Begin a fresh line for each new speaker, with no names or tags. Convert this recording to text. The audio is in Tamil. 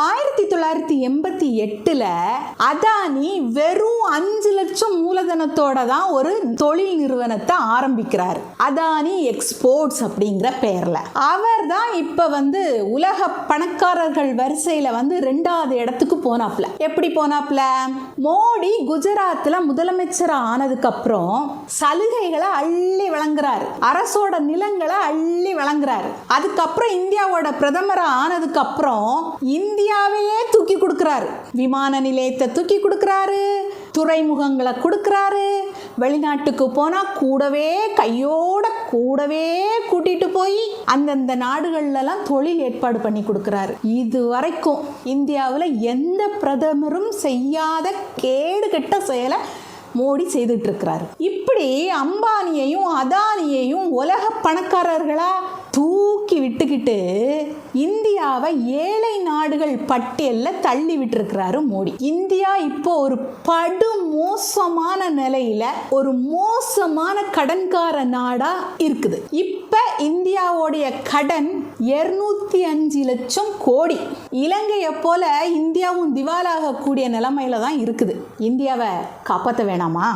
1988 அதானி வெறும் 5 லட்சம் மூலதனத்தோட தான் ஒரு தொழில் நிறுவனத்தை ஆரம்பிக்கிறார். அதானி எக்ஸ்போர்ட்ஸ் அப்படிங்கிற பெயர்ல. அவர் தான் இப்ப உலக பணக்காரர்கள் வரிசையில 2வது இடத்துக்கு போனாப்ல. எப்படி போனாப்ல? மோடி குஜராத்ல முதலமைச்சர் ஆனதுக்கு அப்புறம் சலுகைகளை அள்ளி வழங்குறாரு, அரசோட நிலங்களை அள்ளி வழங்குறாரு. அதுக்கப்புறம் இந்தியாவோட பிரதமர் ஆனதுக்கு அப்புறம் இந்தியாவையே தூக்கி கொடுக்கிறாரு. விமான நிலையத்தை தூக்கி கொடுக்கிறாரு, துறைமுகங்களை கொடுக்கிறாரு. வெளிநாட்டுக்கு போனா கூடவே கூட்டிட்டு போய் அந்தந்த நாடுகள்லாம் தொழில் ஏற்பாடு பண்ணி கொடுக்கிறாரு. இது வரைக்கும் இந்தியாவில் எந்த பிரதமரும் செய்யாத கேடு கெட்ட செயலை மோடி செய்துட்டு இருக்கிறாரு. இப்படி அம்பானியையும் அதானியையும் உலக பணக்காரர்களா தூக்கி விட்டுக்கிட்டு இந்தியாவை ஏழை நாடுகள் பட்டியலில் தள்ளி விட்டுருக்கிறாரு மோடி. இந்தியா இப்போ ஒரு படு மோசமான நிலையில ஒரு மோசமான கடன்கார நாடா இருக்குது. இப்ப இந்தியாவுடைய கடன் 205 லட்சம் கோடி. இலங்கையை போல இந்தியாவும் திவாலாக கூடிய நிலைமையில தான் இருக்குது. இந்தியாவை காப்பாற்ற வேணாமா?